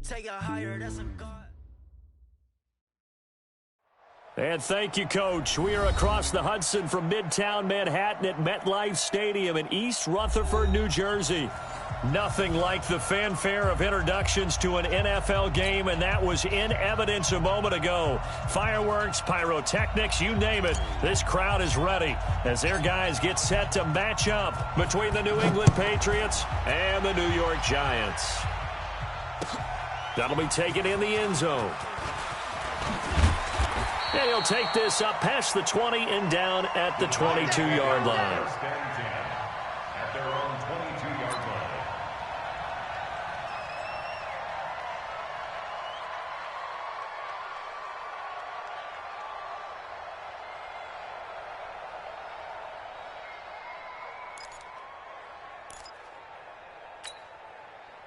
Take it higher, that's a God. And thank you, Coach. We are across the Hudson from Midtown Manhattan at MetLife Stadium in East Rutherford, New Jersey. Nothing like the fanfare of introductions to an NFL game, and that was in evidence a moment ago. Fireworks, pyrotechnics, you name it. This crowd is ready as their guys get set to match up between the New England Patriots and the New York Giants. That'll be taken in the end zone. And he'll take this up past the 20 and down at the 22-yard line. At their own 22-yard line.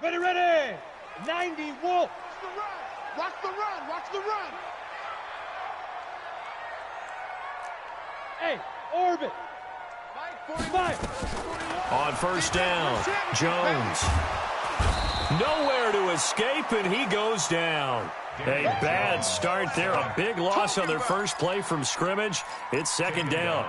Ready, ready! 90, Wolf! Watch the run! Watch the run! Hey, orbit! 45! On first down, Jones. Nowhere to escape, and he goes down. A bad start there. A big loss on their first play from scrimmage. It's second down.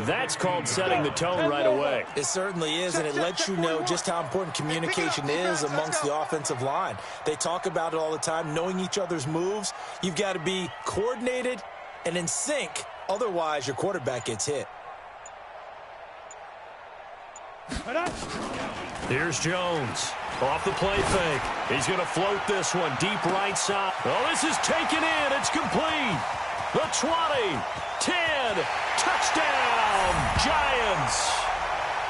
That's called setting the tone right away. It certainly is, and it lets you know just how important communication is amongst the offensive line. They talk about it all the time, knowing each other's moves. You've got to be coordinated and in sync. Otherwise, your quarterback gets hit. Here's Jones. Off the play fake. He's going to float this one deep right side. Oh, this is taken in. It's complete. The 20, 10, touchdown, Giants.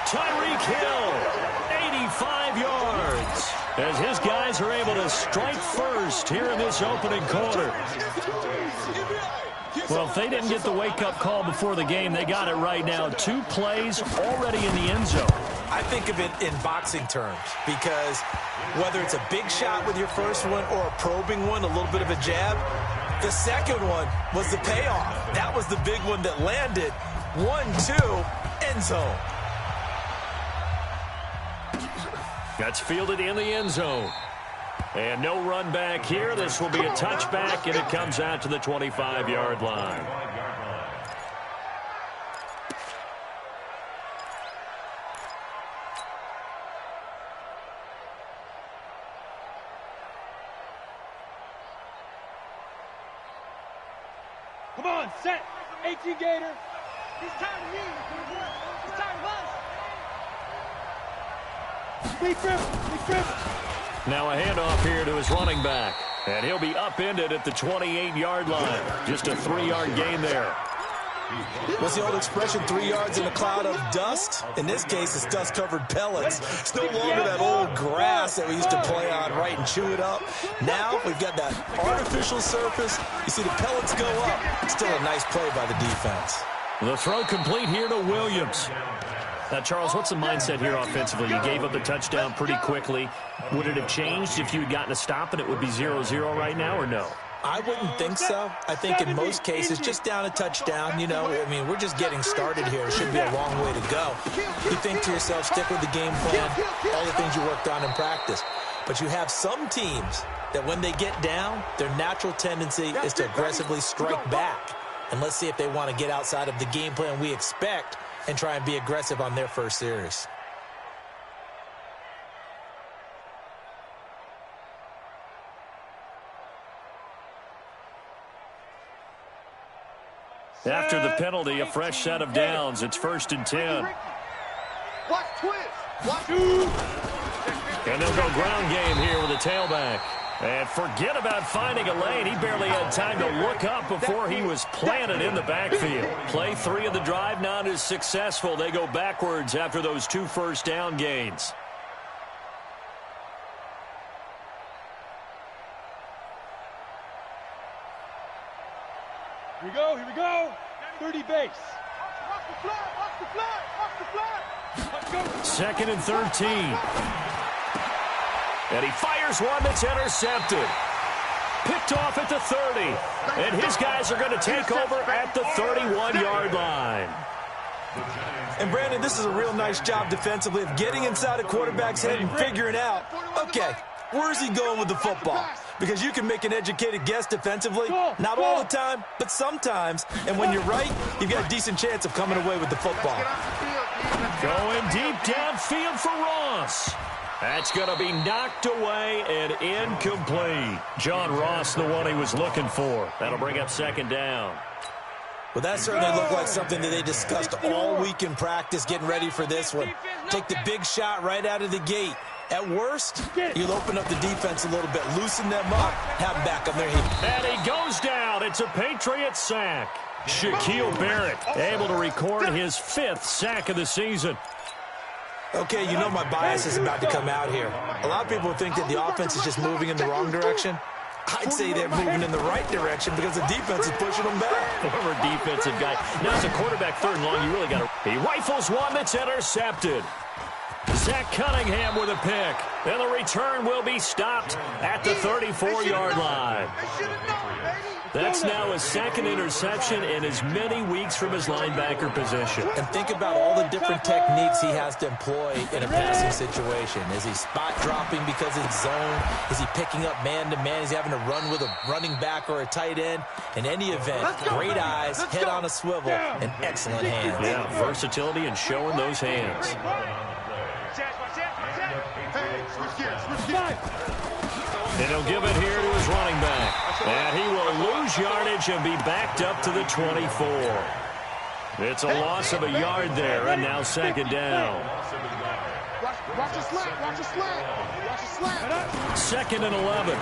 Tyreek Hill, 85 yards. As his guys are able to strike first here in this opening quarter. Well, if they didn't get the wake-up call before the game, they got it right now. 2 plays already in the end zone. I think of it in boxing terms because whether it's a big shot with your first one or a probing one, a little bit of a jab, the second one was the payoff. That was the big one that landed. 1-2, end zone. That's fielded in the end zone. And no run back here. This will be a touchback, and it comes out to the 25-yard line. Come on, set! 18 Gator! He's tired of me! He's tired of us! Leap rip! Now a handoff here to his running back. And he'll be upended at the 28-yard line. Just a 3-yard gain there. What's the old expression, 3 yards in a cloud of dust? In this case, it's dust-covered pellets. It's no longer that old grass that we used to play on, right, and chew it up. Now we've got that artificial surface. You see the pellets go up. Still a nice play by the defense. The throw complete here to Williams. Now, Charles, what's the mindset here offensively? You gave up the touchdown pretty quickly. Would it have changed if you had gotten a stop and it would be 0-0 right now, or no? I wouldn't think so. I think in most cases, just down a touchdown, you know, I mean, we're just getting started here. It should be a long way to go. You think to yourself, stick with the game plan, all the things you worked on in practice. But you have some teams that when they get down, their natural tendency is to aggressively strike back. And let's see if they want to get outside of the game plan we expect and try and be aggressive on their first series. After the penalty, a fresh set of downs. It's 1st and 10. Watch twist! Watch. And they'll go ground game here with a tailback. And forget about finding a lane. He barely had time to look up before he was planted in the backfield. Play 3 of the drive not as successful. They go backwards after those 2 first down gains. Here we go. 30 base. Watch the flag! Watch the flag! Watch the flag! Let's go. 2nd and 13. And he fires one that's intercepted. Picked off at the 30. And his guys are going to take over at the 31-yard line. And, Brandon, this is a real nice job defensively of getting inside a quarterback's head and figuring out, okay, Where is he going with the football? Because you can make an educated guess defensively, not all the time, but sometimes. And when you're right, you've got a decent chance of coming away with the football. Going deep downfield for Ross. That's going to be knocked away and incomplete. John Ross, the one he was looking for. That'll bring up second down. Well, that certainly looked like something that they discussed all week in practice, getting ready for this one. Take the big shot right out of the gate. At worst, you'll open up the defense a little bit, loosen them up, have them back on their heels. And he goes down. It's a Patriot sack. Shaquille Barrett able to record his 5th sack of the season. Okay, you know my bias is about to come out here. A lot of people think that the offense is just moving in the wrong direction. I'd say they're moving in the right direction because the defense is pushing them back. Former defensive guy. Now, as a quarterback, 3rd and long, you really got to... He rifles one that's intercepted. Zach Cunningham with a pick. And the return will be stopped at the 34-yard line. That's now his 2nd interception in as many weeks from his linebacker position. And think about all the different techniques he has to employ in a passing situation. Is he spot dropping because it's zone? Is he picking up man-to-man? Is he having to run with a running back or a tight end? In any event, great eyes, head on a swivel, and excellent hands. Yeah, versatility and showing those hands. And he'll give it here to his running back. And he will lose yardage and be backed up to the 24. It's a loss of a yard there, and now 2nd down. Watch a slant, watch a slant, watch a slant. 2nd and 11.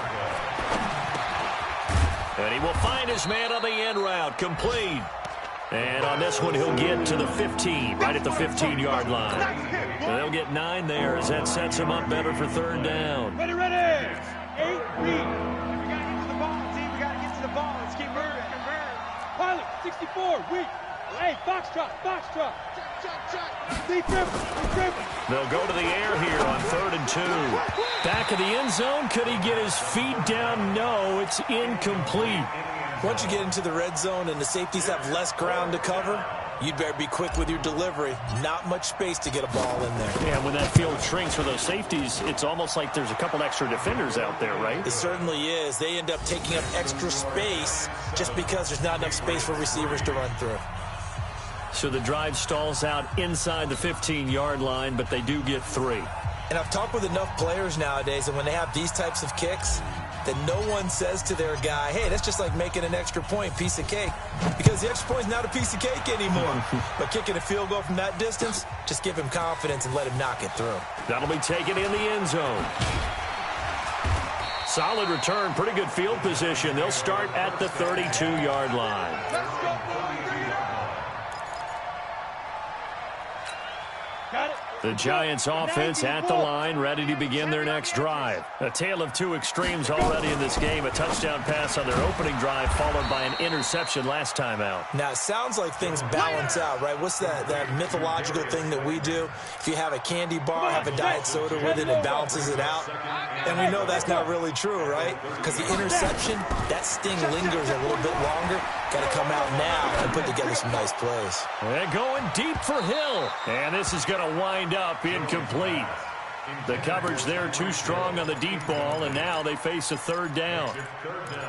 And he will find his man on the end route, complete. And on this one, he'll get to the 15, right at the 15-yard line. And they'll get 9 there as that sets him up better for 3rd down. Ready, ready. 8, we got to get to the ball, team. We got to get to the ball. Let's keep moving. Pilot, 64, weak. Hey, Foxtrot, Foxtrot. Check. They'll go to the air here on 3rd and 2. Back of the end zone. Could he get his feet down? No, it's incomplete. Once you get into the red zone and the safeties have less ground to cover, you'd better be quick with your delivery. Not much space to get a ball in there. Yeah, when that field shrinks for those safeties, it's almost like there's a couple extra defenders out there, right? It certainly is. They end up taking up extra space just because there's not enough space for receivers to run through. So the drive stalls out inside the 15-yard line, but they do get 3. And I've talked with enough players nowadays, and when they have these types of kicks, that no one says to their guy, hey, that's just like making an extra point, piece of cake. Because the extra point is not a piece of cake anymore. But kicking a field goal from that distance, just give him confidence and let him knock it through. That'll be taken in the end zone. Solid return, pretty good field position. They'll start at the 32-yard line. Got it. The Giants offense at the line, ready to begin their next drive. A tale of 2 extremes already in this game. A touchdown pass on their opening drive, followed by an interception last time out. Now, it sounds like things balance out, right? What's that mythological thing that we do? If you have a candy bar, have a diet soda with it, it balances it out. And we know that's not really true, right? Because the interception, that sting lingers a little bit longer. Got to come out now and put together some nice plays. They're going deep for Hill. And this is going to wind up incomplete. The coverage there too strong on the deep ball, and now they face a 3rd down.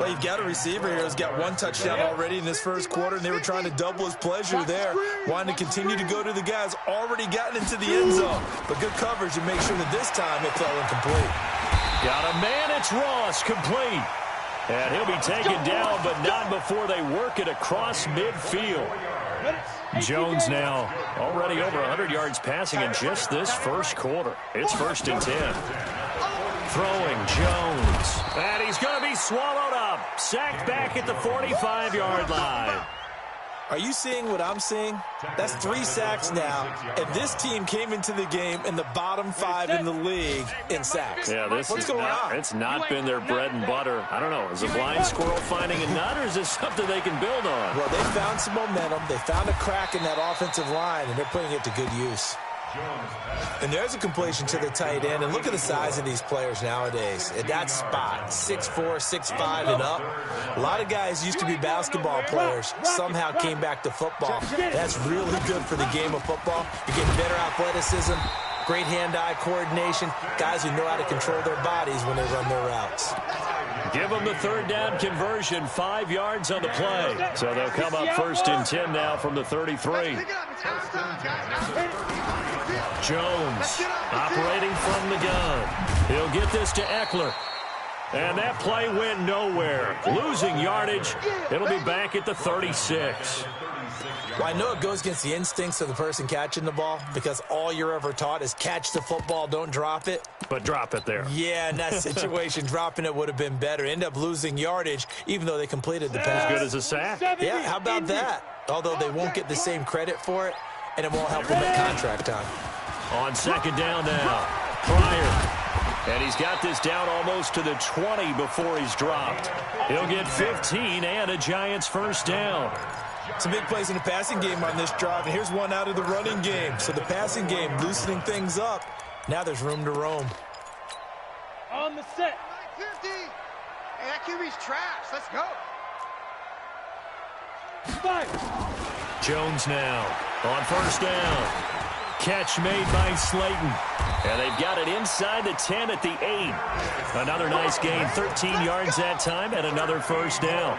Well, you've got a receiver here who's got 1 touchdown already in this first quarter, and they were trying to double his pleasure there, wanting to continue to go to the guys already gotten into the end zone. But good coverage to make sure that this time it fell incomplete. Got a man, it's Ross, complete. And he'll be taken down, but not before they work it across midfield. Jones now already over 100 yards passing in just this first quarter. It's 1st and 10. Throwing Jones. And he's going to be swallowed up. Sacked back at the 45-yard line. Are you seeing what I'm seeing? That's 3 sacks now, and this team came into the game in the bottom 5 in the league in sacks. Yeah, What's going on? It's not been their bread and butter. I don't know. Is a blind squirrel finding a nut, or is this something they can build on? Well, they found some momentum. They found a crack in that offensive line, and they're putting it to good use. And there's a completion to the tight end. And look at the size of these players nowadays. At that spot, 6'4", 6'5", and up. A lot of guys used to be basketball players, somehow came back to football. That's really good for the game of football. You're getting better athleticism, great hand-eye coordination, guys who know how to control their bodies when they run their routes. Give them the third down conversion, 5 yards on the play. So they'll come up 1st and 10 now from the 33. Jones operating from the gun. He'll get this to Eckler. And that play went nowhere. Losing yardage. It'll be back at the 36. Well, I know it goes against the instincts of the person catching the ball because all you're ever taught is catch the football, don't drop it. But drop it there. Yeah, in that situation, dropping it would have been better. End up losing yardage, even though they completed the pass. As good as a sack. Yeah, how about that? Although they won't get the same credit for it, and it won't help them at contract time. On 2nd down now, Pryor. And he's got this down almost to the 20 before he's dropped. He'll get 15 and a Giants 1st down. Some big plays in the passing game on this drive, and here's one out of the running game. So the passing game loosening things up. Now there's room to roam. On the set. 50. Hey, that QB's trash. Let's go. 5. Jones now on 1st down. Catch made by Slayton. And they've got it inside the 10 at the 8. Another nice gain, 13 yards that time, and another 1st down.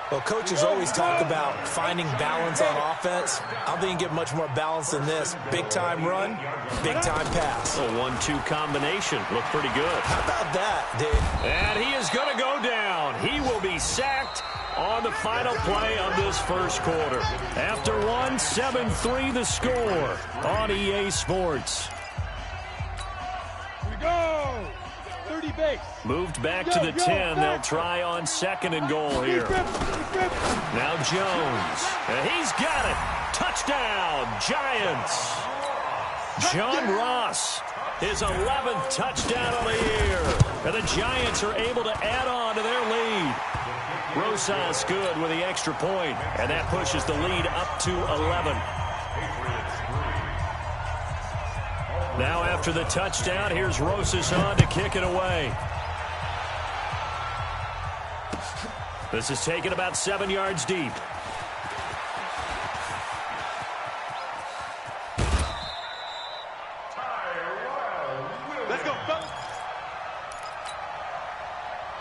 Well, coaches always talk about finding balance on offense. I don't think you get much more balance than this. Big-time run, big-time pass. A 1-2 combination. Looked pretty good. How about that, Dave? And he is going to go down. He will be sacked on the final play of this 1st quarter. After 7-3 the score on EA Sports. Here we go. 30 base. Moved back to the 10. They'll try on 2nd and goal here. Now Jones. And he's got it. Touchdown, Giants. John Ross, his 11th touchdown of the year. And the Giants are able to add on to their lead. Rosas good with the extra point, and that pushes the lead up to 11. Now after the touchdown, here's Rosas on to kick it away. This is taken about 7 yards deep. Let's go, fellas.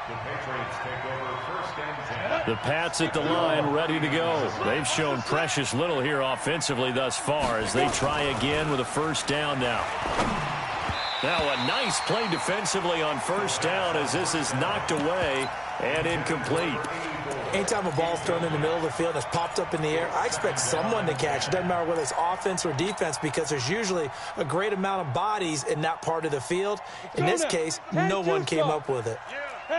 The Patriots take over 1st and 10. The Pats at the line, ready to go. They've shown precious little here offensively thus far as they try again with a 1st down now. Now a nice play defensively on 1st down as this is knocked away and incomplete. Anytime a ball's thrown in the middle of the field and it's popped up in the air, I expect someone to catch. It doesn't matter whether it's offense or defense because there's usually a great amount of bodies in that part of the field. In this case, no one came up with it.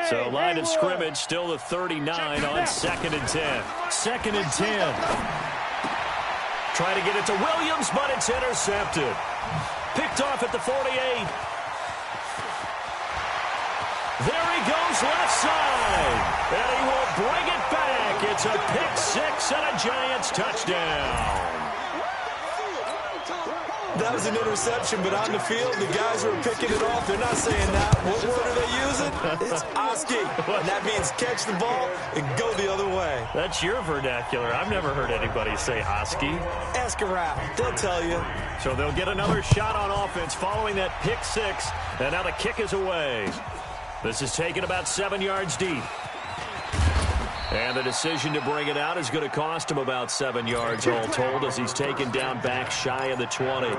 So line of scrimmage still the 39 on 2nd and 10. 2nd and 10. Try to get it to Williams, but it's intercepted. Picked off at the 48. There he goes left side. And he will bring it back. It's a pick-6 and a Giants touchdown. That was an interception, but on the field, the guys who are picking it off, they're not saying that. What word are they using? It's Oski. And that means catch the ball and go the other way. That's your vernacular. I've never heard anybody say Oski. Ask around. They'll tell you. So they'll get another shot on offense following that pick-6. And now the kick is away. This is taken about 7 yards deep. And the decision to bring it out is going to cost him about 7 yards all told as he's taken down back shy of the 20.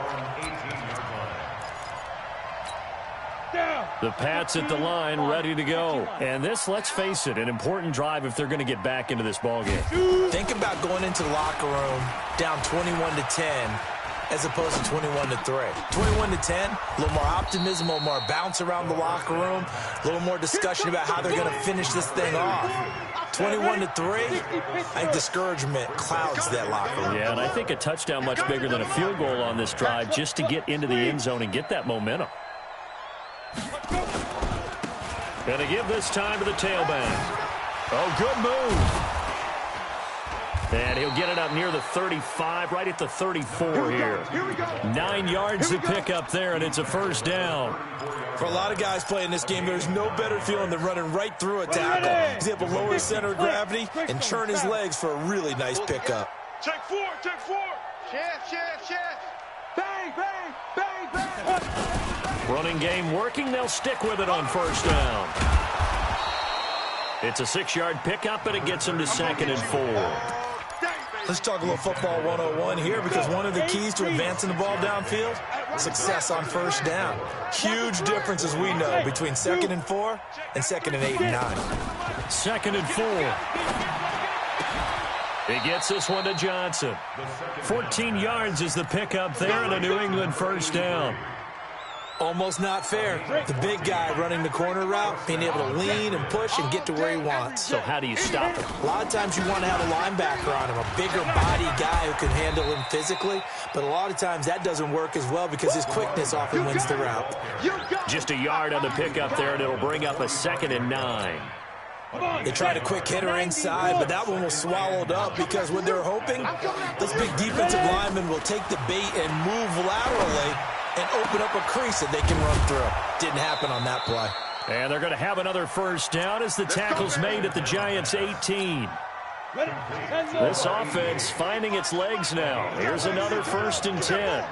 The Pats at the line ready to go. And this, let's face it, an important drive if they're going to get back into this ballgame. Think about going into the locker room down 21-10 as opposed to 21-3. 21-10, a little more optimism, a little more bounce around the locker room, a little more discussion about how they're going to finish this thing off. 21-3, I think discouragement clouds that locker room. Yeah, and I think a touchdown much bigger than a field goal on this drive just to get into the end zone and get that momentum. Going to give this time to the tailback. Oh, good move. And he'll get it up near the 35, right at the 34 here. 9 yards to pick up there, and it's a 1st down. For a lot of guys playing this game, there's no better feeling than running right through a tackle. He's able to lower his center of gravity and churn his legs for a really nice pickup. Check 4, check 4. Chef. Bang, bang, bang, bang. Running game working. They'll stick with it on first down. It's a 6-yard pickup, and it gets them to 2nd and 4. Let's talk a little football 101 here, because one of the keys to advancing the ball downfield, success on first down. Huge difference, as we know, between 2nd and 4 and 2nd and 8 and 9. 2nd and 4. He gets this one to Johnson. 14 yards is the pickup there, and a New England first down. Almost not fair. The big guy running the corner route, being able to lean and push and get to where he wants. So how do you stop him? A lot of times you want to have a linebacker on him, a bigger body guy who can handle him physically. But a lot of times that doesn't work as well because his quickness often wins the route. Just a yard on the pickup there, and it'll bring up a 2nd and 9. They tried a quick hitter inside, but that one was swallowed up because what they're hoping, this big defensive lineman will take the bait and move laterally and open up a crease that they can run through. Didn't happen on that play. And they're going to have another first down as the tackle's made at the Giants' 18. This offense finding its legs now. Here's another 1st and 10.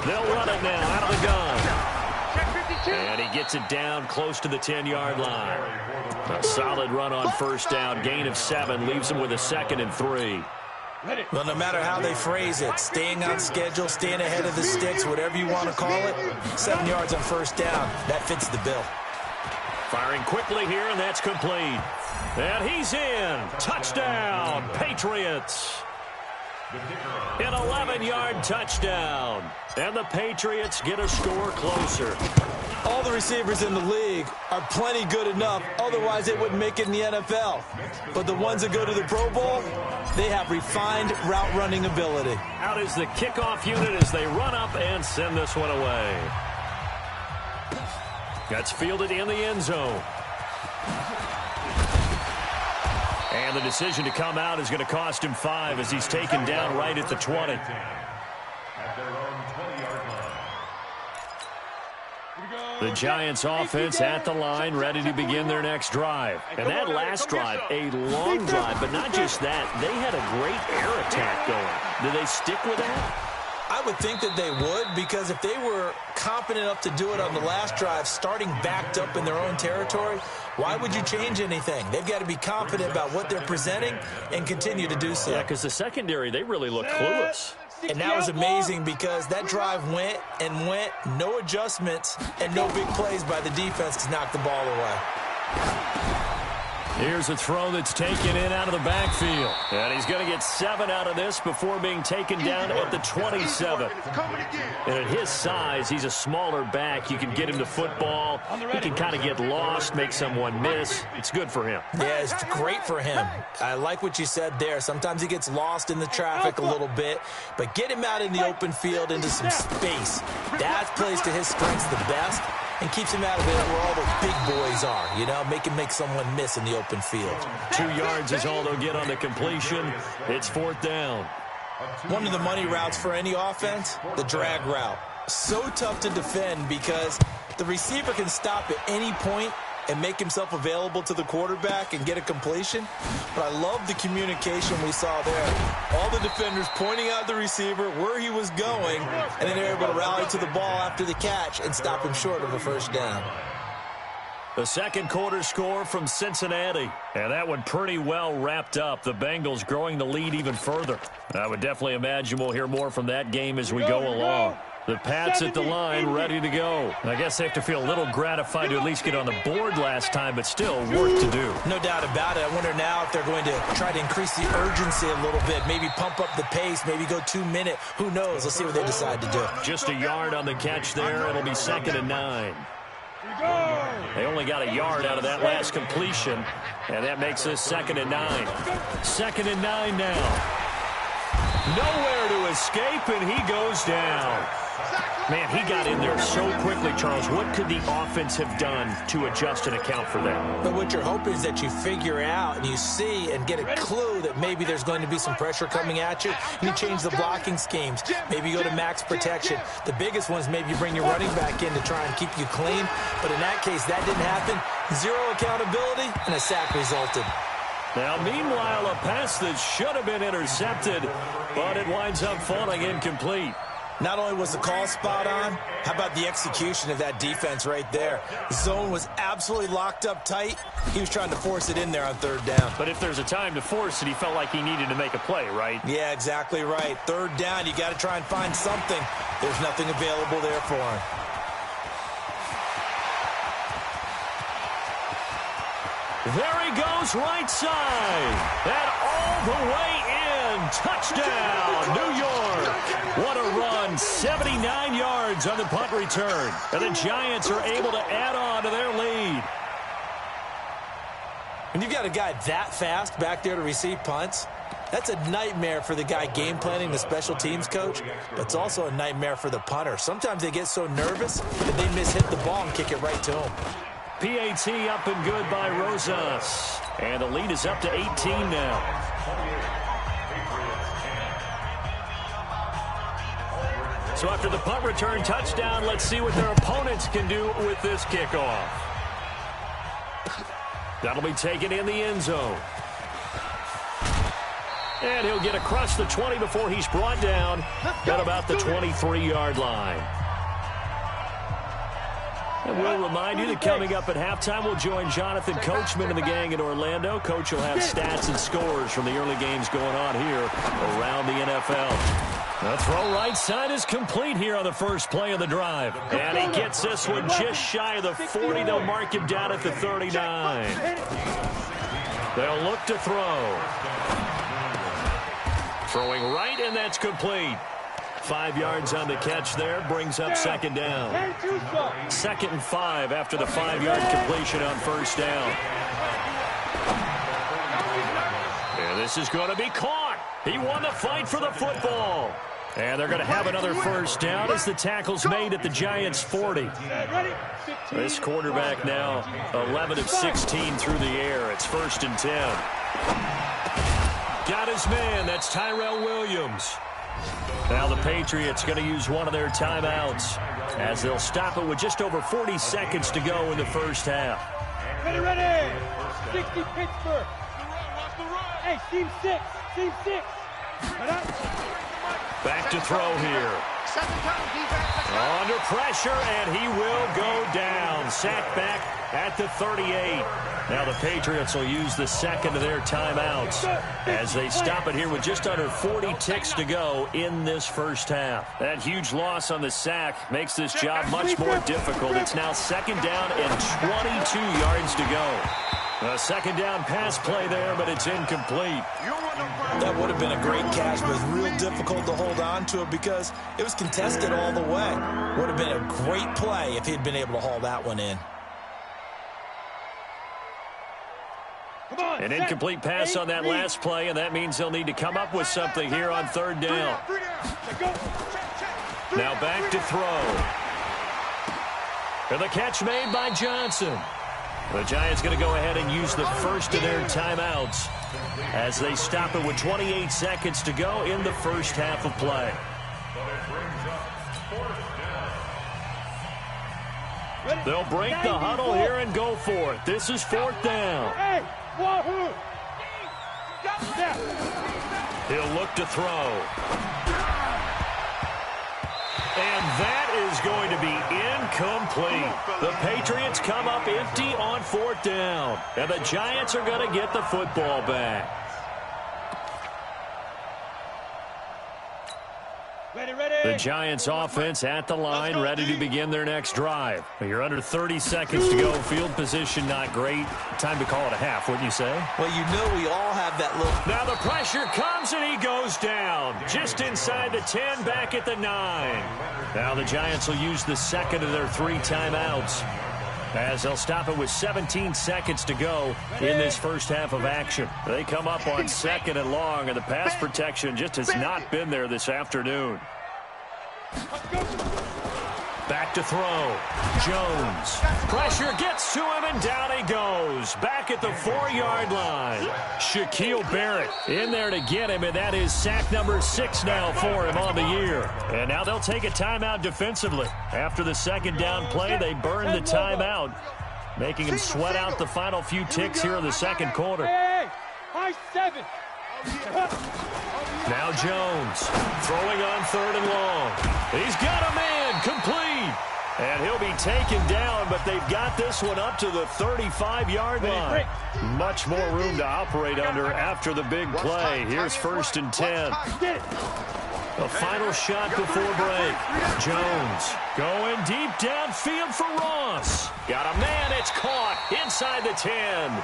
They'll run it now out of the gun. And he gets it down close to the 10-yard line. A solid run on first down. Gain of 7 leaves them with a 2nd and 3. Well, no matter how they phrase it, staying on schedule, staying ahead of the sticks, whatever you want to call it, 7 yards on first down, that fits the bill. Firing quickly here, and that's complete. And he's in. Touchdown, Patriots. An 11-yard touchdown. And the Patriots get a score closer. All the receivers in the league are plenty good enough, otherwise they wouldn't make it in the NFL. But the ones that go to the Pro Bowl, they have refined route running ability. Out is the kickoff unit as they run up and send this one away. That's fielded in the end zone. And the decision to come out is going to cost him 5 as he's taken down right at the 20. At their own 20-yard line. The Giants offense at the line, ready to begin their next drive. And that last drive, a long drive, but not just that. They had a great air attack going. Do they stick with that? I would think that they would, because if they were competent enough to do it on the last drive, starting backed up in their own territory, why would you change anything? They've got to be confident about what they're presenting and continue to do so. Yeah, because the secondary, they really look clueless. And that was amazing because that drive went and went, no adjustments, and no big plays by the defense to knock the ball away. Here's a throw that's taken in out of the backfield. And he's going to get 7 out of this before being taken down at the 27. And at his size, he's a smaller back. You can get him to football. He can kind of get lost, make someone miss. It's good for him. Yeah, it's great for him. I like what you said there. Sometimes he gets lost in the traffic a little bit, but get him out in the open field into some space. That plays to his strengths the best and keeps him out of it where all the big boys are, you know, make someone miss in the open field. 2 yards is all they'll get on the completion. It's 4th down. One of the money routes for any offense, the drag route. So tough to defend because the receiver can stop at any point and make himself available to the quarterback and get a completion. But I love the communication we saw there. All the defenders pointing out the receiver, where he was going, and then they're able to rally to the ball after the catch and stop him short of a first down. The second quarter score from Cincinnati. And that one pretty well wrapped up. The Bengals growing the lead even further. I would definitely imagine we'll hear more from that game as we go along. The Pats at the line, ready to go. I guess they have to feel a little gratified to at least get on the board last time, but still work to do. No doubt about it. I wonder now if they're going to try to increase the urgency a little bit, maybe pump up the pace, maybe go 2-minute. Who knows? Let's see what they decide to do. Just a yard on the catch there. It'll be 2nd and 9. They only got a yard out of that last completion, and that makes this 2nd and 9. 2nd and 9 now. Nowhere to escape, and he goes down. Man, he got in there so quickly, Charles. What could the offense have done to adjust and account for that? But what you're hoping is that you figure out and you see and get a clue that maybe there's going to be some pressure coming at you. You change the blocking schemes. Maybe you go to max protection. The biggest one is maybe you bring your running back in to try and keep you clean. But in that case, that didn't happen. Zero accountability, and a sack resulted. Now, meanwhile, a pass that should have been intercepted, but it winds up falling incomplete. Not only was the call spot on, how about the execution of that defense right there? The zone was absolutely locked up tight. He was trying to force it in there on third down. But if there's a time to force it, he felt like he needed to make a play, right? Yeah, exactly right. Third down, you got to try and find something. There's nothing available there for him. There he goes, right side. And all the way in. Touchdown, New York. What a run. 79 yards on the punt return. And the Giants are able to add on to their lead. When you've got a guy that fast back there to receive punts, that's a nightmare for the guy game planning, the special teams coach. But it's also a nightmare for the punter. Sometimes they get so nervous that they mishit the ball and kick it right to him. PAT up and good by Rosas. And the lead is up to 18 now. So after the punt return touchdown, let's see what their opponents can do with this kickoff. That'll be taken in the end zone. And he'll get across the 20 before he's brought down at about the 23-yard line. And we'll remind you that coming up at halftime, we'll join Jonathan Coachman and the gang in Orlando. Coach will have stats and scores from the early games going on here around the NFL. The throw right side is complete here on the first play of the drive. And he gets this one just shy of the 40. They'll mark him down at the 39. They'll look to throw. Throwing right, and that's complete. 5 yards on the catch there, brings up second down. 2nd and 5 after the 5-yard completion on first down. And this is going to be caught. He won the fight for the football. And they're going to have another first down as the tackle's made at the Giants' 40. This quarterback now 11 of 16 through the air. It's 1st and 10. Got his man. That's Tyrell Williams. Now the Patriots going to use one of their timeouts as they'll stop it with just over 40 seconds to go in the first half. Ready. 60 Pittsburgh. Hey, team 6. Team 6. Back to throw here. Under pressure, and he will go down. Sacked back at the 38. Now the Patriots will use the second of their timeouts as they stop it here with just under 40 ticks to go in this first half. That huge loss on the sack makes this job much more difficult. It's now 2nd down and 22 yards to go. A 2nd down pass play there, but it's incomplete. That would have been a great catch, but it was real difficult to hold on to it because it was contested all the way. Would have been a great play if he'd been able to haul that one in. An incomplete pass on that last play, and that means they'll need to come up with something here on 3rd down. Now back to throw. And the catch made by Johnson. The Giants going to go ahead and use the first of their timeouts as they stop it with 28 seconds to go in the first half of play. They'll break the huddle here and go for it. This is 4th down. He'll look to throw. And that is going to be incomplete. The Patriots come up empty on 4th down. And the Giants are going to get the football back. The Giants offense at the line, ready to begin their next drive. You're under 30 seconds to go. Field position not great. Time to call it a half, wouldn't you say? Well, you know we all have that little... Now the pressure comes and he goes down. Just inside the 10, back at the 9. Now the Giants will use the second of their 3 timeouts as they'll stop it with 17 seconds to go in this first half of action. They come up on 2nd and long, and the pass protection just has not been there this afternoon. Back to throw. Jones. Pressure gets to him, and down he goes. Back at the 4-yard line. Shaquille Barrett in there to get him, and that is sack number 6 now for him on the year. And now they'll take a timeout defensively. After the 2nd down play, they burn the timeout, making him sweat out the final few ticks here in the 2nd quarter. High 7. Now Jones throwing on 3rd and long. He's got a man complete. And he'll be taken down, but they've got this one up to the 35-yard line. Much more room to operate under after the big play. Here's 1st and 10. A final shot before break. Jones going deep downfield for Ross. Got a man. It's caught inside the 10.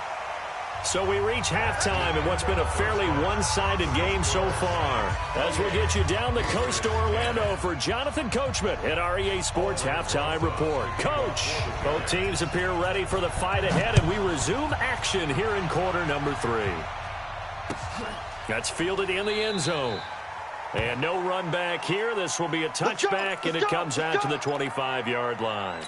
So we reach halftime in what's been a fairly one-sided game so far. As we'll get you down the coast to Orlando for Jonathan Coachman at our EA Sports Halftime Report. Coach, both teams appear ready for the fight ahead, and we resume action here in quarter number 3. That's fielded in the end zone. And no run back here. This will be a touchback, and it comes out to the 25-yard line.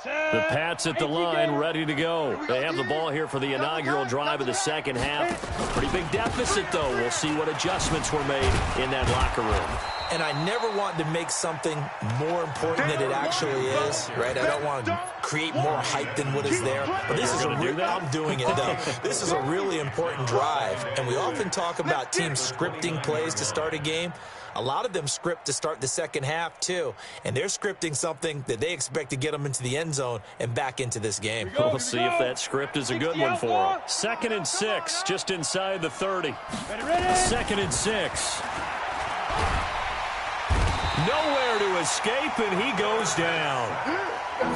The Pats at the line, ready to go. They have the ball here for the inaugural drive of the second half. Pretty big deficit, though. We'll see what adjustments were made in that locker room. And I never want to make something more important than it actually is, right? I don't want to create more hype than what is there. But this is I'm doing it, though. This is a really important drive. And we often talk about teams scripting plays to start a game. A lot of them script to start the second half, too. And they're scripting something that they expect to get them into the end zone and back into this game. We'll see if that script is a good one for them. 2nd and 6, just inside the 30. 2nd and 6. Nowhere to escape, and he goes down.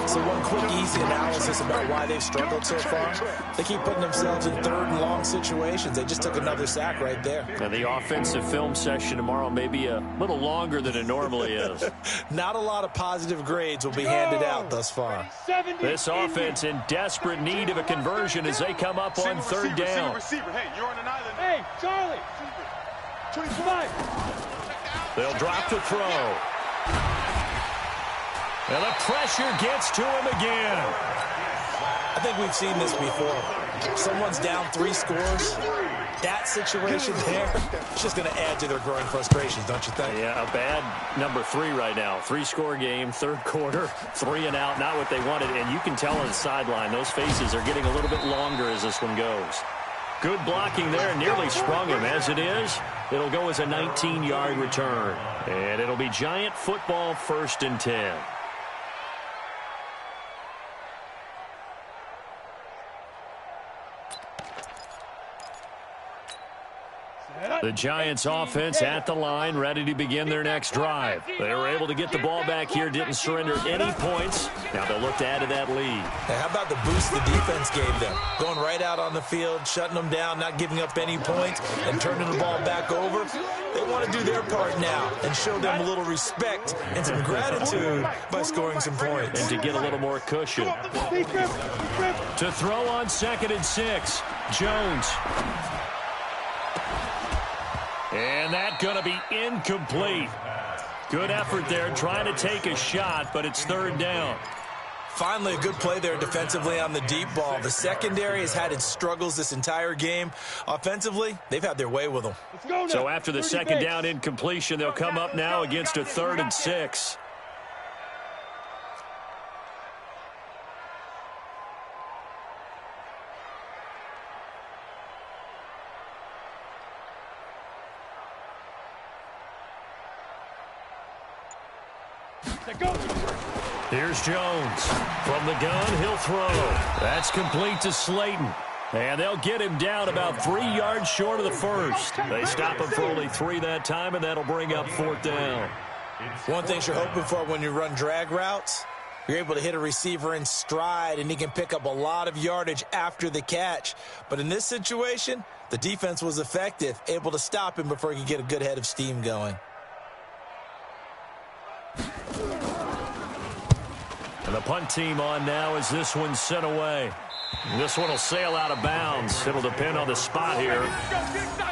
So one quick, easy analysis about why they've struggled so far. They keep putting themselves in 3rd and long situations. They just took another sack right there. And the offensive film session tomorrow may be a little longer than it normally is. Not a lot of positive grades will be handed out thus far. This offense in desperate need of a conversion as they come up on 3rd down. Hey, you're on an island. Hey, Charlie. 25. They'll drop the throw. And the pressure gets to him again. I think we've seen this before. Someone's down 3 scores. That situation there, it's just going to add to their growing frustrations, don't you think? Yeah, a bad number 3 right now. 3-score game, 3rd quarter, 3 and out, not what they wanted. And you can tell on the sideline, those faces are getting a little bit longer as this one goes. Good blocking there, nearly sprung him. As it is, it'll go as a 19-yard return. And it'll be Giant football, 1st and 10. The Giants offense at the line, ready to begin their next drive. They were able to get the ball back here, didn't surrender any points. Now they'll look to add to that lead. Hey, how about the boost the defense gave them? Going right out on the field, shutting them down, not giving up any points, and turning the ball back over. They want to do their part now and show them a little respect and some gratitude by scoring some points. And to get a little more cushion. To throw on 2nd and 6, Jones. And that's going to be incomplete. Good effort there trying to take a shot, but it's 3rd down. Finally, a good play there defensively on the deep ball. The secondary has had its struggles this entire game. Offensively, they've had their way with them. So after the 2nd down incompletion, they'll come up now against a 3rd and 6. Here's Jones. From the gun, he'll throw. That's complete to Slayton. And they'll get him down about 3 yards short of the first. They stop him for only 3 that time, and that'll bring up 4th down. One thing you're hoping for when you run drag routes, you're able to hit a receiver in stride, and he can pick up a lot of yardage after the catch. But in this situation, the defense was effective, able to stop him before he could get a good head of steam going. And the punt team on now as this one's sent away. This one will sail out of bounds. It'll depend on the spot here.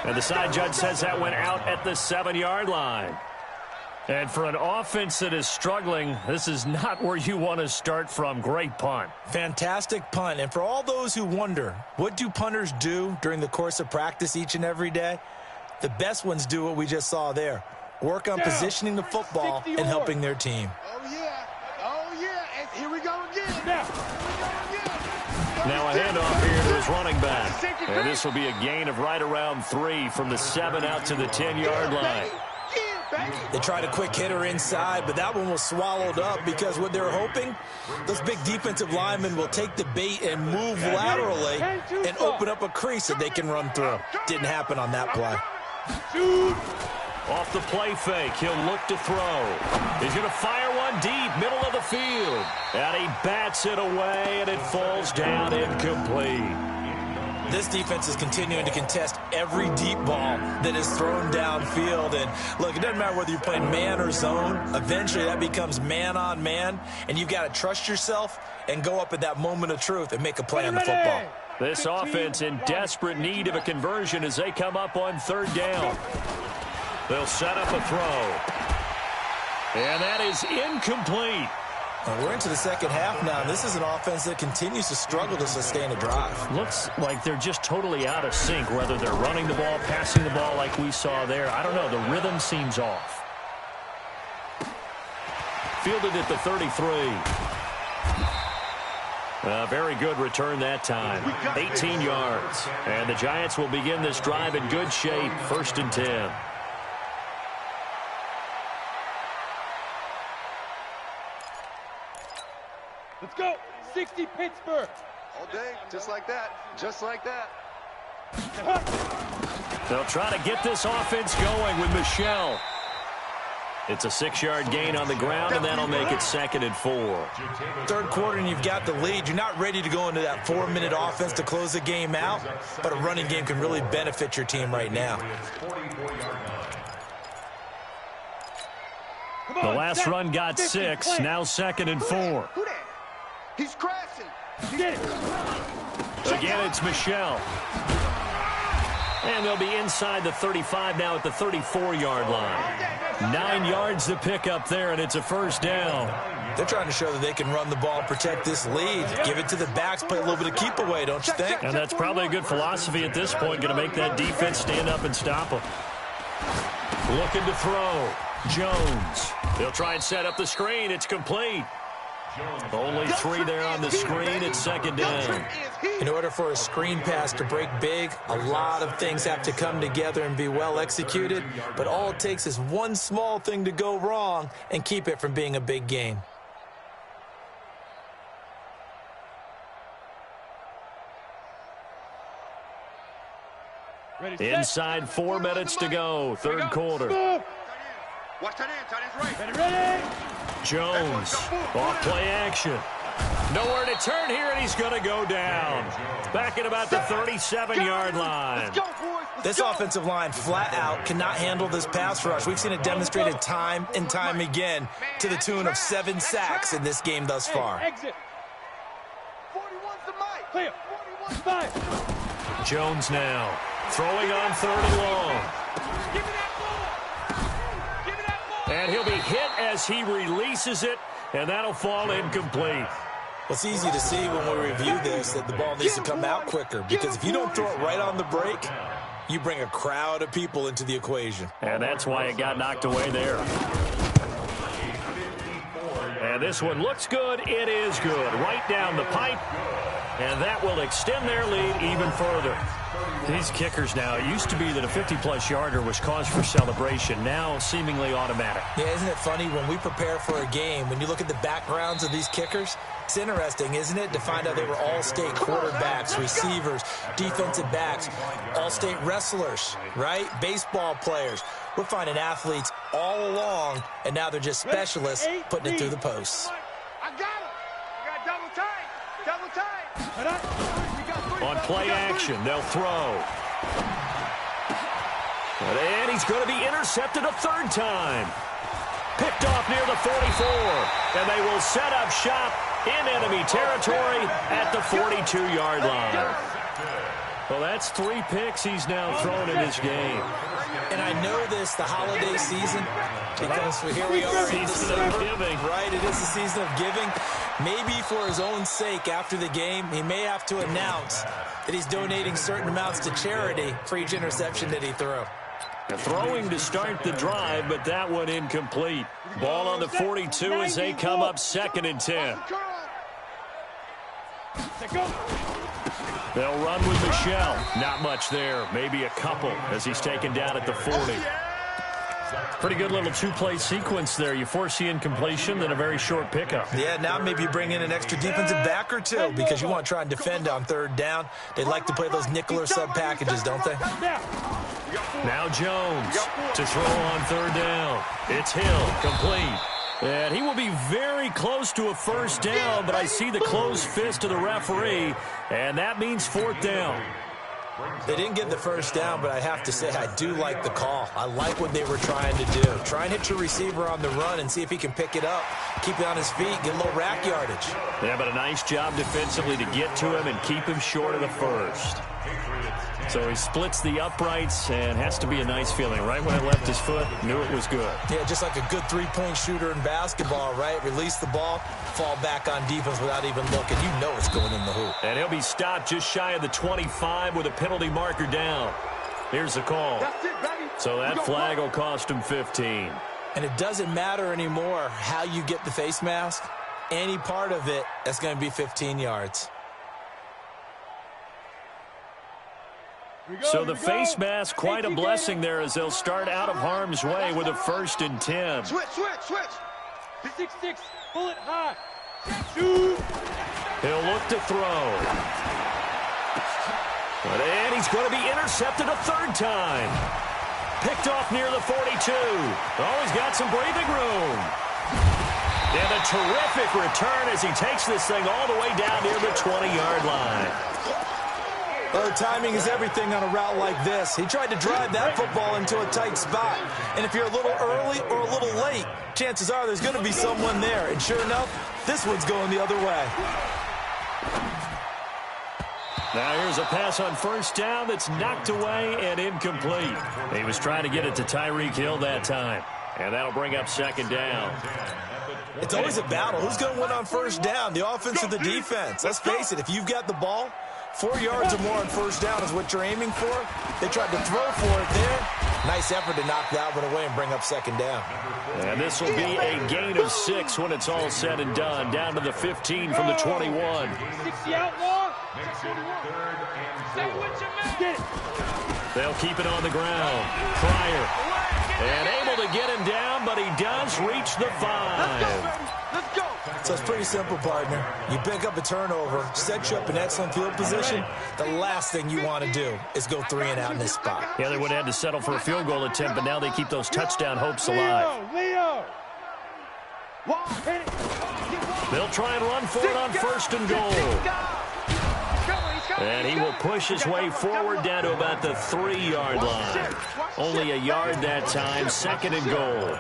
And the side judge says that went out at the 7-yard line. And for an offense that is struggling, this is not where you want to start from. Great punt. Fantastic punt. And for all those who wonder, what do punters do during the course of practice each and every day? The best ones do what we just saw there. Work on positioning the football and helping their team. Oh, yeah. Oh, yeah. And here we go again. Now a handoff here to his running back. And this will be a gain of right around 3 from the 7 out to the 10-yard line. They tried a quick hitter inside, but that one was swallowed up because what they're hoping, those big defensive linemen will take the bait and move laterally and open up a crease that they can run through. Didn't happen on that play. Off the play fake, he'll look to throw. He's going to fire one deep, middle of the field. And he bats it away, and it falls down incomplete. This defense is continuing to contest every deep ball that is thrown downfield. And, look, it doesn't matter whether you're playing man or zone. Eventually, that becomes man-on-man, and you've got to trust yourself and go up at that moment of truth and make a play on the football. This offense in desperate need of a conversion as they come up on 3rd down. They'll set up a throw. And that is incomplete. We're into the second half now. This is an offense that continues to struggle to sustain a drive. Looks like they're just totally out of sync, whether they're running the ball, passing the ball like we saw there. I don't know. The rhythm seems off. Fielded at the 33. Very good return that time. 18 yards. And the Giants will begin this drive in good shape. 1st and 10. Let's go. 60 Pittsburgh. All day, just like that. Just like that. They'll try to get this offense going with Michelle. It's a 6-yard gain on the ground, and that'll make it 2nd and 4. 3rd quarter, and you've got the lead. You're not ready to go into that 4-minute offense to close the game out, but a running game can really benefit your team right now. The last run got 6, now 2nd and 4. He's crashing. Get it. Again, it's Michelle. And they'll be inside the 35 now at the 34-yard line. 9 yards to pick up there, and it's a 1st down. They're trying to show that they can run the ball and protect this lead. Give it to the backs, play a little bit of keep away, don't you think? And that's probably a good philosophy at this point, going to make that defense stand up and stop them. Looking to throw. Jones. They'll try and set up the screen. It's complete. Only 3 there on the screen. It's 2nd down. In order for a screen pass to break big, a lot of things have to come together and be well executed. But all it takes is one small thing to go wrong and keep it from being a big game. Inside 4 minutes to go. 3rd quarter. Watch that end, tight end's right. Ready? Jones, off play action. Nowhere to turn here, and he's going to go down. Back at about the 37-yard line. This offensive line, flat out, cannot handle this pass rush. We've seen it demonstrated time and time again to the tune of 7 sacks in this game thus far. Exit. 41's the mic. Clear. 41's fine. Jones now throwing on 3rd and long. Give me that ball. Give me that ball. And he'll be hit as he releases it, and that'll fall incomplete. Well, it's easy to see when we review this that the ball needs to come out quicker, because if you don't throw it right on the break, you bring a crowd of people into the equation. And that's why it got knocked away there. And this one looks good. It is good. Right down the pipe. And that will extend their lead even further. These kickers now, it used to be that a 50-plus yarder was cause for celebration. Now seemingly automatic. Yeah, isn't it funny when we prepare for a game, when you look at the backgrounds of these kickers, it's interesting, isn't it, to find out they were all-state quarterbacks, receivers, defensive backs, all-state wrestlers, right? Baseball players. We're finding athletes all along, and now they're just specialists putting it through the posts. I got him. I got double tight. Double tight. On play action, they'll throw. And he's going to be intercepted a 3rd time. Picked off near the 44. And they will set up shop in enemy territory at the 42-yard line. Well, that's 3 picks he's now thrown in this game. And I know this, the holiday season, because here we are in December, right? It is the season of giving. Maybe for his own sake, after the game, he may have to announce that he's donating certain amounts to charity for each interception that he threw. Throwing to start the drive, but that one incomplete. Ball on the 42 as they come up 2nd and 10. They'll run with Michelle. Not much there. Maybe a couple as he's taken down at the 40. Pretty good little 2-play sequence there. You force the incompletion, then a very short pickup. Yeah, now maybe you bring in an extra defensive back or two because you want to try and defend on 3rd down. They like to play those nickel or sub packages, don't they? Now Jones to throw on 3rd down. It's Hill, complete. And he will be very close to a 1st down, but I see the closed fist of the referee, and that means 4th down. They didn't get the 1st down, but I have to say I do like the call. I like what they were trying to do. Try and hit your receiver on the run and see if he can pick it up, keep it on his feet, get a little rack yardage. Yeah, but a nice job defensively to get to him and keep him short of the 1st. So he splits the uprights and has to be a nice feeling. Right when it left his foot, knew it was good. Yeah, just like a good 3-point shooter in basketball, right? Release the ball, fall back on defense without even looking. You know it's going in the hoop. And he'll be stopped just shy of the 25 with a penalty marker down. Here's the call. So that flag will cost him 15. And it doesn't matter anymore how you get the face mask. Any part of it, that's going to be 15 yards. So the face mask, quite a blessing there as they'll start out of harm's way with a 1st and 10. Switch. 6-6, pull it high. Shoot. He'll look to throw. And he's going to be intercepted a 3rd time. Picked off near the 42. Oh, he's got some breathing room. And a terrific return as he takes this thing all the way down near the 20-yard line. Well, timing is everything on a route like this. He tried to drive that football into a tight spot. And if you're a little early or a little late, chances are there's going to be someone there. And sure enough, this one's going the other way. Now here's a pass on 1st down that's knocked away and incomplete. He was trying to get it to Tyreek Hill that time. And that'll bring up 2nd down. It's always a battle. Who's going to win on 1st down, the offense or the defense? Let's face it, if you've got the ball, 4 yards or more on 1st down is what you're aiming for. They tried to throw for it there. Nice effort to knock that one away and bring up 2nd down. And this will be a gain of 6 when it's all said and done. Down to the 15 from the 21. 60 outlaw. They'll keep it on the ground. Pryor. And able to get him down, but he does reach the 5. Let's go. So it's pretty simple, partner. You pick up a turnover, set you up in excellent field position. The last thing you want to do is go 3 and out in this spot. Yeah, they would have had to settle for a field goal attempt, but now they keep those touchdown hopes alive. Leo. They'll try and run for it on 1st and goal. And he will push his way forward down to about the 3-yard line. Only a yard that time, 2nd and goal.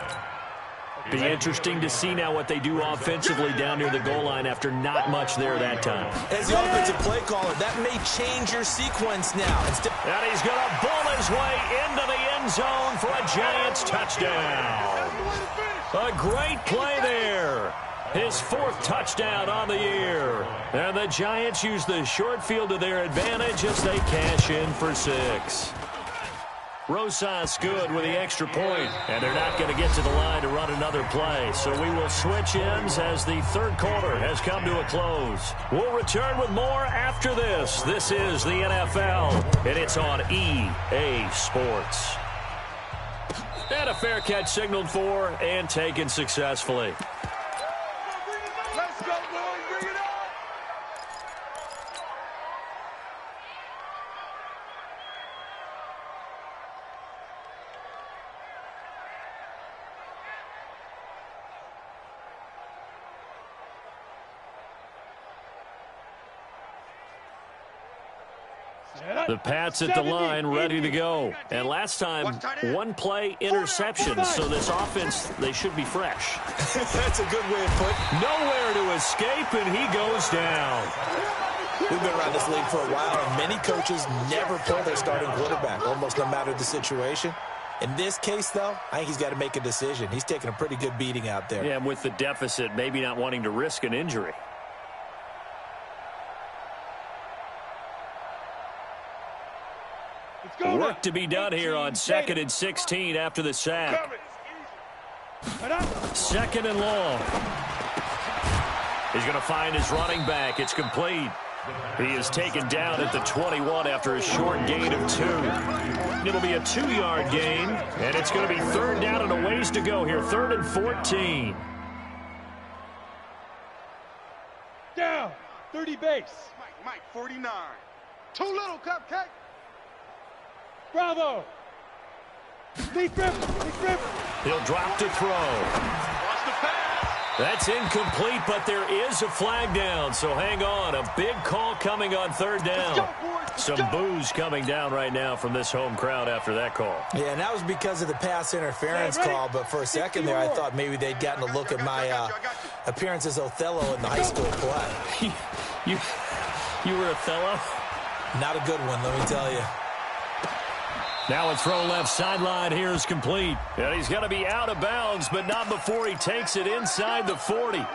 Be interesting to see now what they do offensively down near the goal line after not much there that time. As the offensive play caller, that may change your sequence now. And he's going to bull his way into the end zone for a Giants touchdown. A great play there. His 4th touchdown on the year. And the Giants use the short field to their advantage as they cash in for 6. Rosas good with the extra point, and they're not going to get to the line to run another play. So we will switch ends as the 3rd quarter has come to a close. We'll return with more after this. This is the NFL, and it's on EA Sports. And a fair catch signaled for and taken successfully. Let's go, boys. Bring it on. The Pats at the line, ready to go. And last time, 1-play interception. So this offense, they should be fresh. That's a good way of putting it. Nowhere to escape, and he goes down. We've been around this league for a while, and many coaches never pull their starting quarterback, almost no matter the situation. In this case, though, I think he's got to make a decision. He's taking a pretty good beating out there. Yeah, and with the deficit, maybe not wanting to risk an injury. Work to be done here on 2nd and 16 after the sack. 2nd and long. He's going to find his running back. It's complete. He is taken down at the 21 after a short gain of 2. It'll be a 2-yard gain, and it's going to be 3rd down and a ways to go here. 3rd and 14. Down. 30 base. Mike, 49. Too little, Cupcake. Bravo. Leaf River. He'll drop to throw. Watch the pass. That's incomplete, but there is a flag down, so hang on. A big call coming on 3rd down. Some boos coming down right now from this home crowd after that call. Yeah, and that was because of the pass interference call, but for a second there I thought maybe they'd gotten a look at my appearance as Othello in the high school play. You were Othello? Not a good one, let me tell you. Now a throw left sideline here is complete. And he's going to be out of bounds, but not before he takes it inside the 40.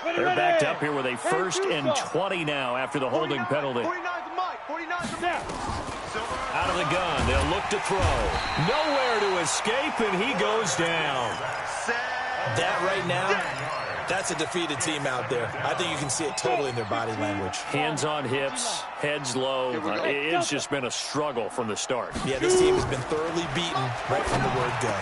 They're backed up here with a 1st and 20 now after the holding penalty. Out of the gun, they'll look to throw. Nowhere to escape, and he goes down. That right now, that's a defeated team out there. I think you can see it totally in their body language. Hands on hips, heads low. It's just been a struggle from the start. Yeah, this team has been thoroughly beaten right from the word go.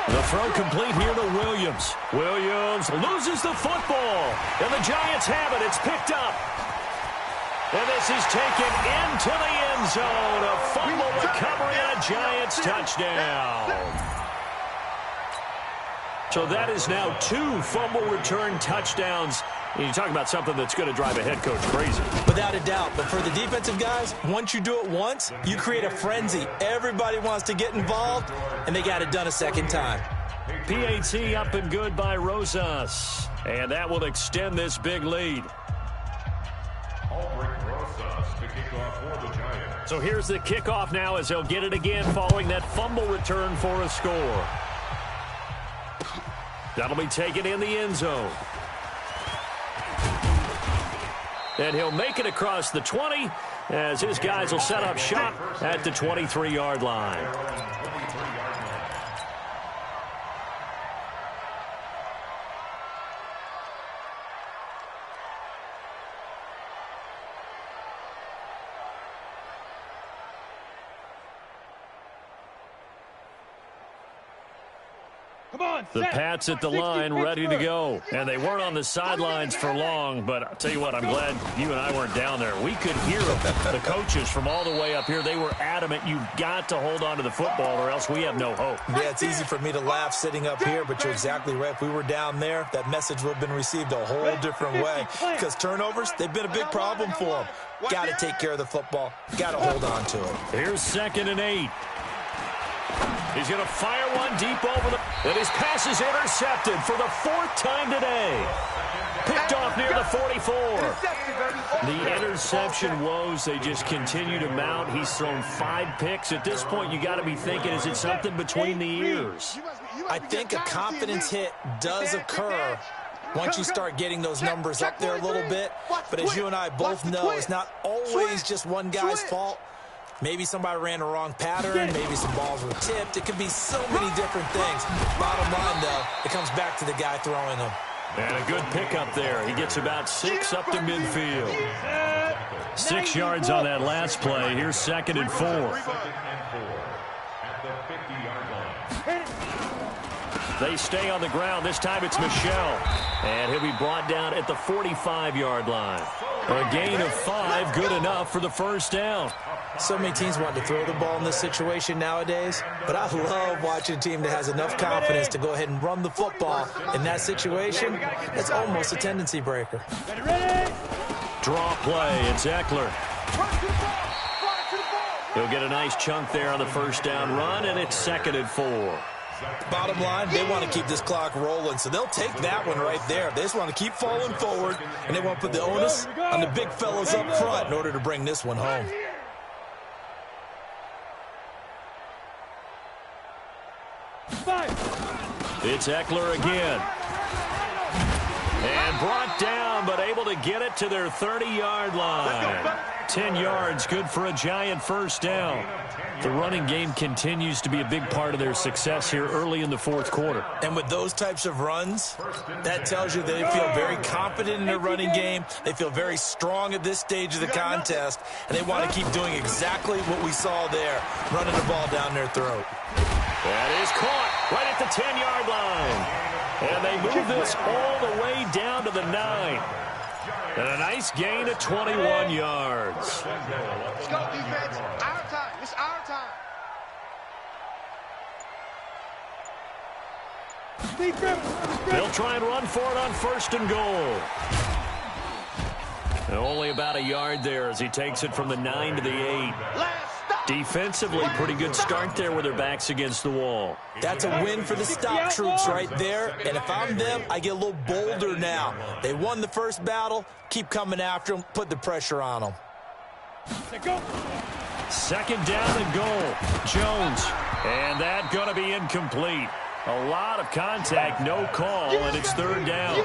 The throw complete here to Williams. Williams loses the football, and the Giants have it. It's picked up. And this is taken into the end zone. A fumble recovery and a Giants touchdown. So that is now 2 fumble return touchdowns. You talk about something that's going to drive a head coach crazy. Without a doubt. But for the defensive guys, once you do it once, you create a frenzy. Everybody wants to get involved, and they got it done a second time. PAT up and good by Rosas. And that will extend this big lead. So here's the kickoff now as they'll get it again following that fumble return for a score. That'll be taken in the end zone. And he'll make it across the 20 as his guys will set up shop at the 23-yard line. The Pats at the line, ready to go. And they weren't on the sidelines for long, but I'll tell you what, I'm glad you and I weren't down there. We could hear the coaches from all the way up here. They were adamant, you've got to hold on to the football or else we have no hope. Yeah, it's easy for me to laugh sitting up here, but you're exactly right. If we were down there, that message would have been received a whole different way. Because turnovers, they've been a big problem for them. Got to take care of the football. Got to hold on to it. Here's 2nd and 8. He's going to fire one deep over the... And his pass is intercepted for the 4th time today. Picked off near the 44. The interception woes, they just continue to mount. He's thrown 5 picks. At this point, you got to be thinking, is it something between the ears? I think a confidence hit does occur once you start getting those numbers up there a little bit. But as you and I both know, it's not always just one guy's fault. Maybe somebody ran a wrong pattern. Maybe some balls were tipped. It could be so many different things. Bottom line, though, it comes back to the guy throwing them. And a good pickup there. He gets about 6 up to midfield. 6 yards on that last play. Here's 2nd and 4. They stay on the ground. This time it's Michelle. And he'll be brought down at the 45-yard line. A gain of 5, good enough for the 1st down. So many teams want to throw the ball in this situation nowadays, but I love watching a team that has enough confidence to go ahead and run the football. In that situation, it's almost a tendency breaker. Draw play, it's Eckler. He'll get a nice chunk there on the 1st down run, and it's 2nd and 4. Bottom line, they want to keep this clock rolling, so they'll take that one right there. They just want to keep falling forward, and they want to put the onus on the big fellas up front in order to bring this one home. It's Eckler again. And brought down, but able to get it to their 30-yard line. 10 yards, good for a Giant first down. The running game continues to be a big part of their success here early in the fourth quarter. And with those types of runs, that tells you they feel very confident in their running game. They feel very strong at this stage of the contest, and they want to keep doing exactly what we saw there, running the ball down their throat. That is caught right at the 10-yard line. And they move this all the way down to the 9. And a nice gain of 21 yards. Let's go, defense. Our time. It's our time. They'll try and run for it on 1st and goal. And only about a yard there as he takes it from the 9 to the 8. Defensively, pretty good start there with their backs against the wall. That's a win for the stop troops right there. And if I'm them, I get a little bolder now. They won the first battle. Keep coming after them. Put the pressure on them. 2nd down and goal. Jones. And that going to be incomplete. A lot of contact, no call, and it's 3rd down.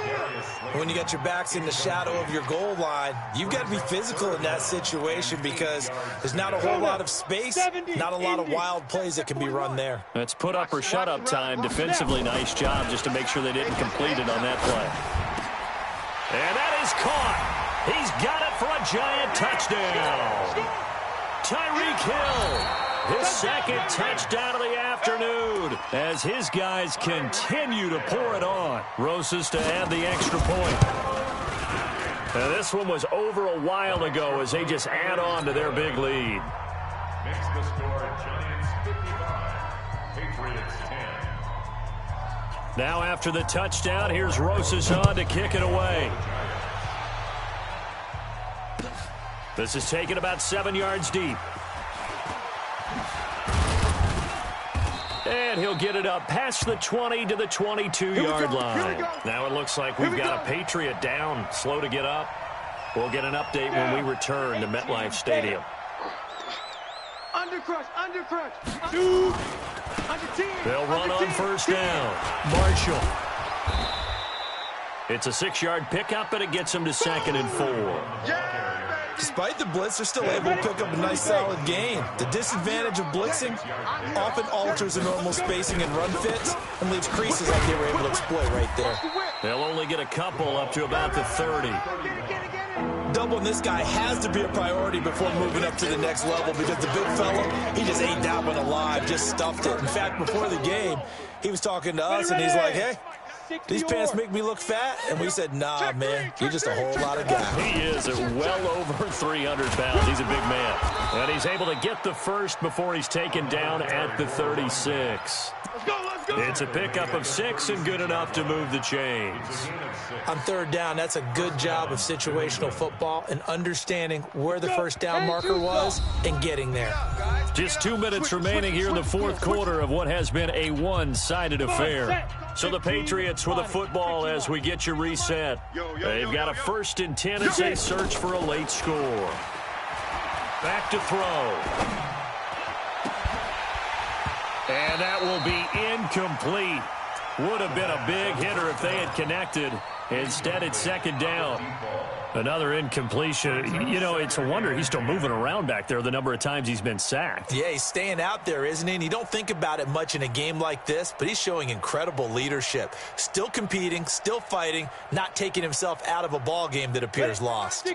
When you got your backs in the shadow of your goal line, you've got to be physical in that situation because there's not a whole lot of space, not a lot of wild plays that can be run there. That's put up or shut up time. Defensively, nice job just to make sure they didn't complete it on that play. And that is caught. He's got it for a Giant touchdown. Tyreek Hill. His 2nd touchdown of the afternoon as his guys continue to pour it on. Rosas to add the extra point. And this one was over a while ago as they just add on to their big lead. Makes the score Giants 55, Patriots 10. Now after the touchdown, here's Rosas on to kick it away. This is taken about 7 yards deep. And he'll get it up past the 20 to the 22-yard line. Now it looks like we've got a Patriot down, slow to get up. We'll get an update when we return to MetLife Stadium. Undercrush. They'll run on 1st down. Marshall. It's a 6-yard pickup, and it gets him to 2nd and 4. Despite the blitz, they're still able to pick up a nice solid gain. The disadvantage of blitzing often alters the normal spacing and run fits and leaves creases like they were able to exploit right there. They'll only get a couple up to about the 30. Doubling this guy has to be a priority before moving up to the next level because the big fella, he just ate that one alive, just stuffed it. In fact, before the game, he was talking to us, and he's like, hey, these pants make me look fat? And we said, nah, man, you're just a whole lot of guy. He is at well over 300 pounds. He's a big man. And he's able to get the first before he's taken down at the 36. It's a pickup of 6 and good enough to move the chains. On 3rd down, that's a good job of situational football and understanding where the 1st down marker was and getting there. Just 2 minutes remaining here in the 4th quarter of what has been a one-sided affair. So the Patriots with the football as we get you reset. They've got a 1st and 10 as they search for a late score. Back to throw. And that will be incomplete. Would have been a big hitter if they had connected. Instead, it's 2nd down. Another incompletion. You know, it's a wonder he's still moving around back there the number of times he's been sacked. Yeah, he's staying out there, isn't he? And you don't think about it much in a game like this, but he's showing incredible leadership. Still competing, still fighting, not taking himself out of a ball game that appears lost.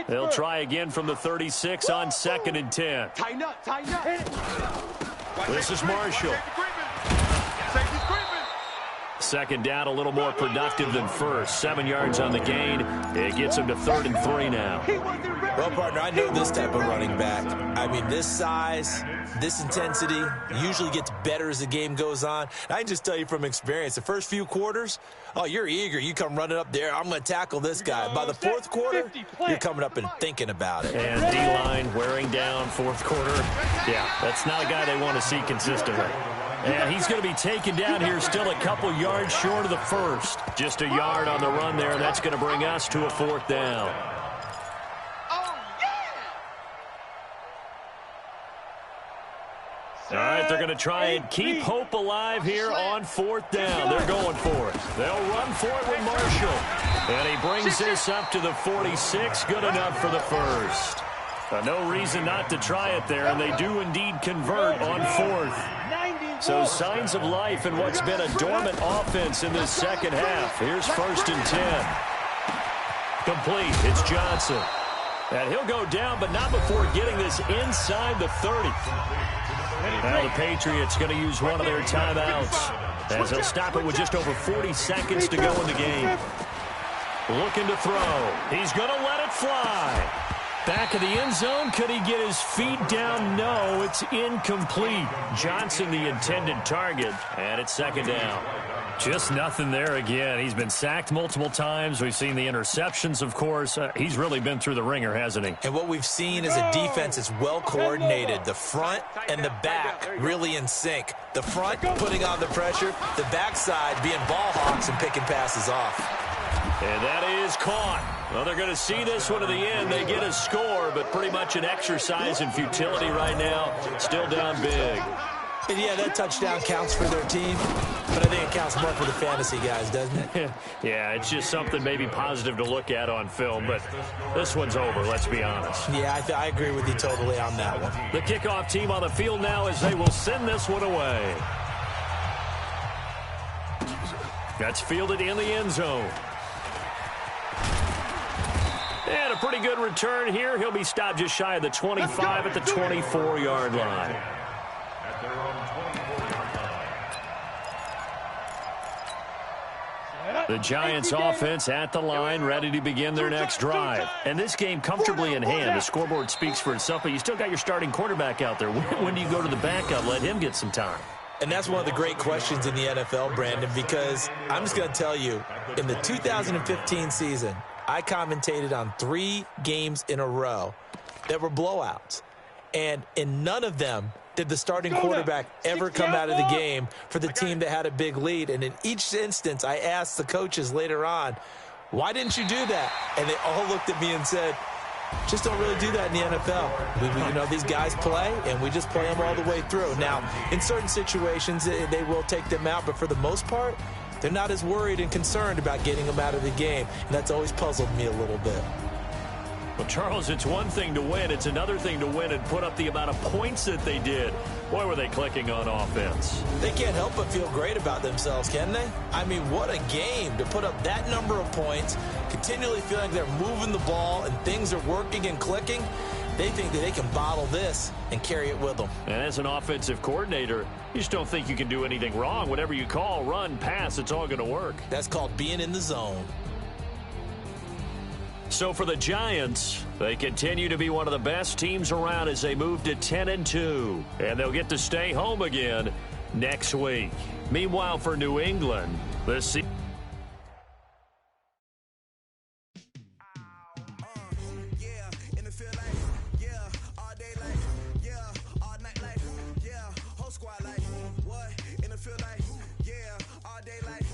They'll try again from the 36 on 2nd and 10. Tighten up. This is Marshall. 2nd down, a little more productive than first. 7 yards on the gain. It gets him to 3rd and 3 now. Well, partner, I know this type of running back. I mean, this size, this intensity usually gets better as the game goes on. I can just tell you from experience, the first few quarters, oh, you're eager. You come running up there. I'm going to tackle this guy. By the 4th quarter, you're coming up and thinking about it. And D-line wearing down 4th quarter. Yeah, that's not a guy they want to see consistently. And he's going to be taken down here still a couple yards short of the first. Just a yard on the run there, and that's going to bring us to a 4th down. All right, they're going to try and keep hope alive here on 4th down. They're going for it. They'll run for it with Marshall. And he brings this up to the 46. Good enough for the first. No reason not to try it there, and they do indeed convert on 4th. So signs of life in what's been a dormant offense in this second half. Here's 1st and 10. Complete. It's Johnson. And he'll go down, but not before getting this inside the 30. Now the Patriots going to use one of their timeouts as they'll stop it with just over 40 seconds to go in the game. Looking to throw. He's going to let it fly. Back of the end zone. Could he get his feet down? No, it's incomplete. Johnson the intended target, and it's 2nd down. Just nothing there again. He's been sacked multiple times. We've seen the interceptions, of course. He's really been through the ringer, hasn't he? And what we've seen is a defense that's well coordinated. The front and the back really in sync. The front putting on the pressure. The backside being ball hawks and picking passes off. And that is caught. Well, they're going to see this one to the end. They get a score, but pretty much an exercise in futility right now. Still down big. And yeah, that touchdown counts for their team, but I think it counts more for the fantasy guys, doesn't it? Yeah, it's just something maybe positive to look at on film, but this one's over, let's be honest. Yeah, I agree with you totally on that one. The kickoff team on the field now as they will send this one away. That's fielded in the end zone. And a pretty good return here. He'll be stopped just shy of the 25 at the 24-yard line. The Giants offense at the line, ready to begin their next drive. And this game comfortably in hand. The scoreboard speaks for itself, but you still got your starting quarterback out there. When do you go to the backup, let him get some time? And that's one of the great questions in the NFL, Brandon, because I'm just going to tell you, in the 2015 season, I commentated on 3 games in a row that were blowouts. And in none of them did the starting quarterback ever come out of the game for the team that had a big lead. And in each instance, I asked the coaches later on, why didn't you do that? And they all looked at me and said, just don't really do that in the NFL. You know, these guys play, and we just play them all the way through. Now, in certain situations, they will take them out, but for the most part, they're not as worried and concerned about getting them out of the game. And that's always puzzled me a little bit. Well, Charles, it's one thing to win. It's another thing to win and put up the amount of points that they did. Boy, were they clicking on offense. They can't help but feel great about themselves, can they? I mean, what a game to put up that number of points, continually feeling like they're moving the ball and things are working and clicking. They think that they can bottle this and carry it with them. And as an offensive coordinator, you just don't think you can do anything wrong. Whatever you call, run, pass, it's all going to work. That's called being in the zone. So for the Giants, they continue to be one of the best teams around as they move to 10-2. And they'll get to stay home again next week. Meanwhile, for New England, the season. Squad like, what? In the field like, yeah, all day like,